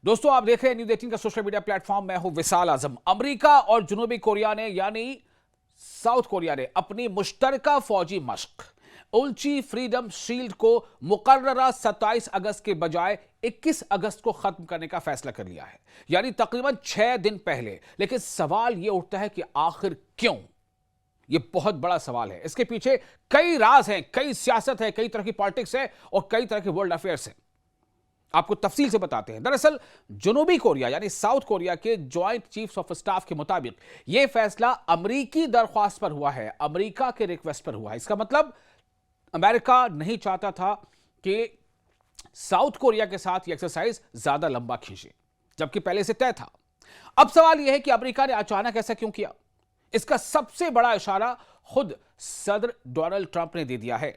दोस्तों, आप देख रहे हैं न्यूज़ 18 का सोशल मीडिया प्लेटफॉर्म। मैं हूं विशाल आजम। अमेरिका और जनूबी कोरिया ने यानी साउथ कोरिया ने अपनी मुश्तरका फौजी मश्क उल्ची फ्रीडम शील्ड को मुकर्ररा 27 अगस्त के बजाय 21 अगस्त को खत्म करने का फैसला कर लिया है, यानी तकरीबन 6 दिन पहले। लेकिन सवाल यह उठता है कि आखिर क्यों? यह बहुत बड़ा सवाल है। इसके पीछे कई राज हैं, कई सियासत है, कई तरह की पॉलिटिक्स है और कई तरह के वर्ल्ड अफेयर्स है। आपको तफसील से बताते हैं। दरअसल जनूबी कोरिया यानी साउथ कोरिया के जॉइंट चीफ्स ऑफ स्टाफ के मुताबिक यह फैसला अमेरिकी दरख्वास्त पर हुआ है, अमेरिका के रिक्वेस्ट पर हुआ है। इसका मतलब अमेरिका नहीं चाहता था कि साउथ कोरिया के साथ यह एक्सरसाइज ज्यादा लंबा खींचे, जबकि पहले से तय था। अब सवाल यह है कि अमेरिका ने अचानक ऐसा क्यों किया? इसका सबसे बड़ा इशारा खुद सदर डोनाल्ड ट्रंप ने दे दिया है।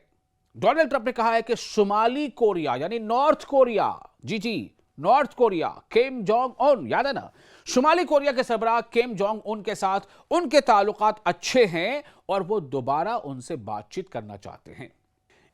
डोनाल्ड ट्रंप ने कहा है कि शुमाली कोरिया यानी नॉर्थ कोरिया, जी north Korea, Kim Jong Un, याद है ना, शुमाली कोरिया के सरबराह किम जोंग उन के साथ उनके ताल्लुकात अच्छे हैं और वो दोबारा उनसे बातचीत करना चाहते हैं।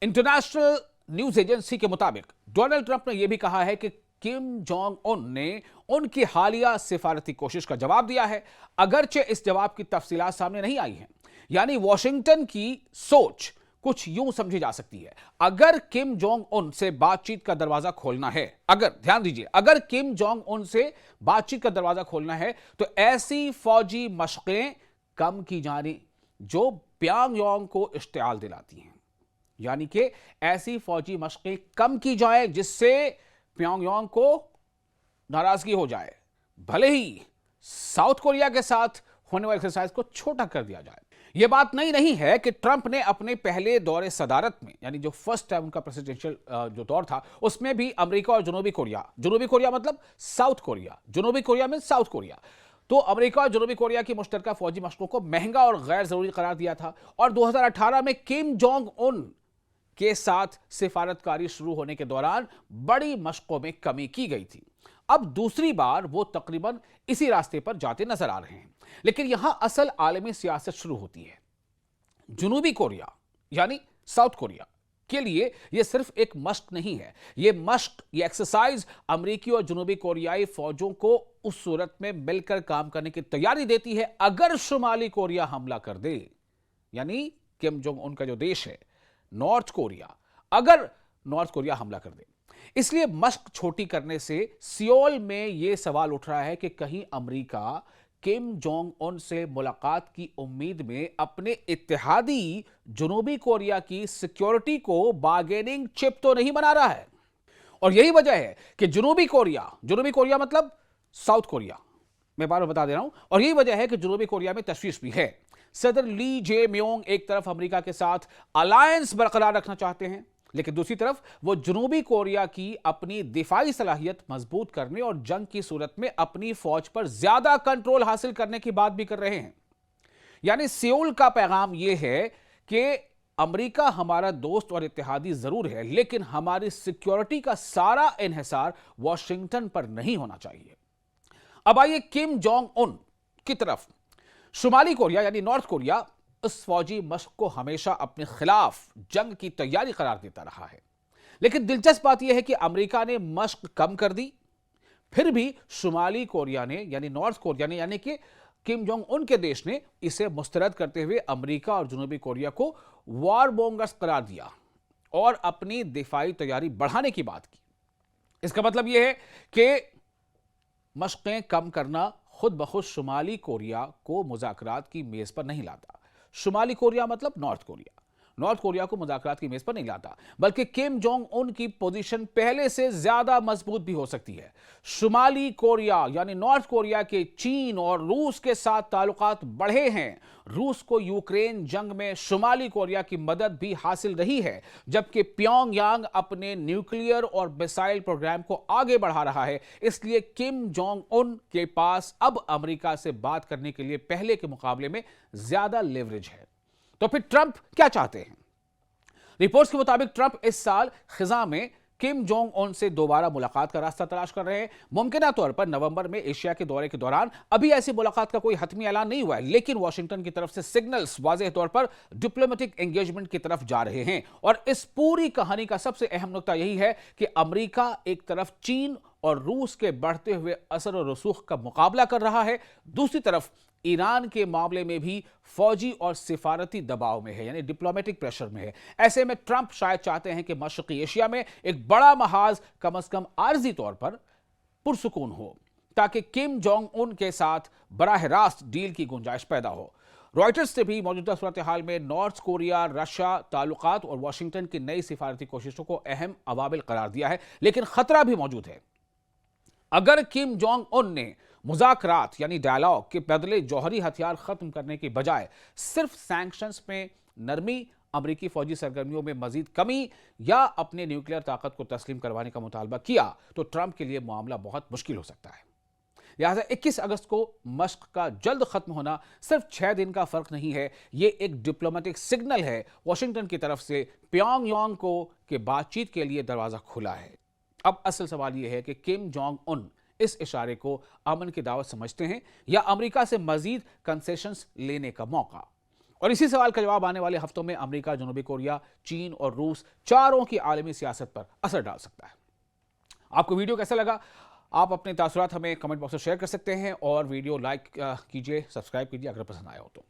इंटरनेशनल न्यूज एजेंसी के मुताबिक डोनाल्ड ट्रंप ने यह भी कहा है कि किम जोंग उन ने उनकी हालिया सिफारती कोशिश का जवाब दिया है, अगरचे इस जवाब की तफसीलात सामने नहीं आई हैं। यानी वॉशिंगटन की सोच कुछ यूं समझी जा सकती है, अगर किम जोंग उन से बातचीत का दरवाजा खोलना है, अगर ध्यान दीजिए, अगर किम जोंग उन से बातचीत का दरवाजा खोलना है तो ऐसी फौजी मशकें कम की जानी जो प्यांगयांग को इश्तियाल दिलाती हैं। यानी कि ऐसी फौजी मशकें कम की जाए जिससे प्यांगयांग को नाराजगी हो जाए, भले ही साउथ कोरिया के साथ होने वाली एक्सरसाइज को छोटा कर दिया जाए। यह बात नई नहीं है कि ट्रंप ने अपने पहले दौरे सदारत में, यानी जो फर्स्ट टाइम उनका प्रेसिडेंशियल जो दौर था, उसमें भी अमेरिका और जनूबी कोरिया मतलब साउथ कोरिया, जनूबी कोरिया में साउथ कोरिया, तो अमेरिका और जनूबी कोरिया की मुश्तरका फौजी मशकों को महंगा और गैर जरूरी करार दिया था। और 2018 में किम जोंग उन के साथ सिफारतकारी शुरू होने के दौरान बड़ी मशकों में कमी की गई थी। अब दूसरी बार वो तकरीबन इसी रास्ते पर जाते नजर आ रहे हैं। लेकिन यहां असल आलमी सियासत शुरू होती है। जनूबी कोरिया यानी साउथ कोरिया के लिए यह सिर्फ एक मश्क नहीं है, यह एक्सरसाइज अमेरिकी और जनूबी कोरियाई फौजों को उस सूरत में मिलकर काम करने की तैयारी देती है अगर शुमाली कोरिया हमला कर दे, यानी किम जोंग उन का जो देश है नॉर्थ कोरिया, अगर नॉर्थ कोरिया हमला कर दे। इसलिए मश्क छोटी करने से सियोल में यह सवाल उठ रहा है कि कहीं अमेरिका किम जोंग उन से मुलाकात की उम्मीद में अपने इत्तेहादी जनूबी कोरिया की सिक्योरिटी को बार्गेनिंग चिप तो नहीं बना रहा है। और यही वजह है कि जनूबी कोरिया मतलब साउथ कोरिया, मैं बार बार बता दे रहा हूं, और यही वजह है कि जनूबी कोरिया में तशवीश भी है। सदर ली जे म्योंग एक तरफ अमेरिका के साथ अलायंस बरकरार रखना चाहते हैं, लेकिन दूसरी तरफ वो जनूबी कोरिया की अपनी दिफाई सलाहियत मजबूत करने और जंग की सूरत में अपनी फौज पर ज्यादा कंट्रोल हासिल करने की बात भी कर रहे हैं। यानी सियोल का पैगाम यह है कि अमेरिका हमारा दोस्त और इत्तेहादी जरूर है, लेकिन हमारी सिक्योरिटी का सारा इन्हिसार वॉशिंगटन पर नहीं होना चाहिए। अब आइए किम जोंग उन की तरफ। शुमाली कोरिया यानी नॉर्थ कोरिया उस फौजी मश्क को हमेशा अपने खिलाफ जंग की तैयारी करार देता रहा है। लेकिन दिलचस्प बात यह है कि अमेरिका ने मश्क कम कर दी, फिर भी शुमाली कोरिया ने यानी नॉर्थ कोरिया ने यानी कि किम जोंग उन के देश ने इसे मुस्तरद करते हुए अमेरिका और जनूबी कोरिया को वारमोंगर्स करार दिया और अपनी दिफाई तैयारी बढ़ाने की बात की। इसका मतलब यह है कि मश्कें कम करना खुद बखुद शुमाली कोरिया को मुज़ाकरात की मेज पर नहीं लाता। शुमाली कोरिया मतलब नॉर्थ कोरिया को मुज़ाकरात की मेज पर नहीं लाता, बल्कि किम जोंग उन की पोजीशन पहले से ज्यादा मजबूत भी हो सकती है। शुमाली कोरिया यानी नॉर्थ कोरिया के चीन और रूस के साथ ताल्लुकात बढ़े हैं। रूस को यूक्रेन जंग में शुमाली कोरिया की मदद भी हासिल रही है, जबकि प्योंगयांग अपने न्यूक्लियर और मिसाइल प्रोग्राम को आगे बढ़ा रहा है। इसलिए किम जोंग उन के पास अब अमेरिका से बात करने के लिए पहले के मुकाबले में ज्यादा लेवरेज है। तो फिर ट्रंप क्या चाहते हैं? रिपोर्ट्स के मुताबिक ट्रंप इस साल खिजा में किम जोंग उन से दोबारा मुलाकात का रास्ता तलाश कर रहे हैं। मुमकिन तौर पर नवंबर में एशिया के दौरे के दौरान। अभी ऐसी मुलाकात का कोई हतमी ऐलान नहीं हुआ है, लेकिन वॉशिंगटन की तरफ से सिग्नल्स वाज़ेह तौर पर डिप्लोमेटिक एंगेजमेंट की तरफ जा रहे हैं। और इस पूरी कहानी का सबसे अहम नुकता यही है कि अमेरिका एक तरफ चीन और रूस के बढ़ते हुए असर और रसूख का मुकाबला कर रहा है। दूसरी तरफ ईरान के मामले में भी फौजी और सिफारती दबाव में है, यानी डिप्लोमेटिक प्रेशर में है। ऐसे में ट्रंप शायद चाहते हैं कि मशरकी एशिया में एक बड़ा महाज कम से कम आर्जी तौर पर पुरसुकून हो, ताकि किम जोंग उन के साथ बराह रास्त डील की गुंजाइश पैदा हो। रॉयटर्स ने भी मौजूदा सूरत हाल में नॉर्थ कोरिया रशिया ताल्लुकात और वाशिंगटन की नई सिफारती कोशिशों को अहम अवाबिल करार दिया है, लेकिन खतरा भी मौजूद है। अगर किम जोंग उन ने मुज़ाकरात यानी डायलॉग के बदले जौहरी हथियार खत्म करने की बजाय सिर्फ सैंक्शंस में नरमी, अमेरिकी फौजी सरगर्मियों में मजीद कमी या अपने न्यूक्लियर ताकत को तस्लीम करवाने का मुतालबा किया, तो ट्रंप के लिए मामला बहुत मुश्किल हो सकता है। लिहाजा 21 अगस्त को मश्क का जल्द खत्म होना सिर्फ 6 दिन का फर्क नहीं है, ये एक डिप्लोमेटिक सिग्नल है वॉशिंगटन की तरफ से प्योंगयांग को कि बातचीत के लिए दरवाजा खुला है। अब असल सवाल यह है कि किम जोंग उन इस इशारे को अमन की दावत समझते हैं या अमेरिका से मजीद कंसेशंस लेने का मौका। और इसी सवाल का जवाब आने वाले हफ्तों में अमेरिका, जनूबी कोरिया, चीन और रूस चारों की आलमी सियासत पर असर डाल सकता है। आपको वीडियो कैसा लगा? आप अपने तासुरात हमें कमेंट बॉक्स में शेयर कर सकते हैं और वीडियो लाइक कीजिए, सब्सक्राइब कीजिए अगर पसंद आया हो तो।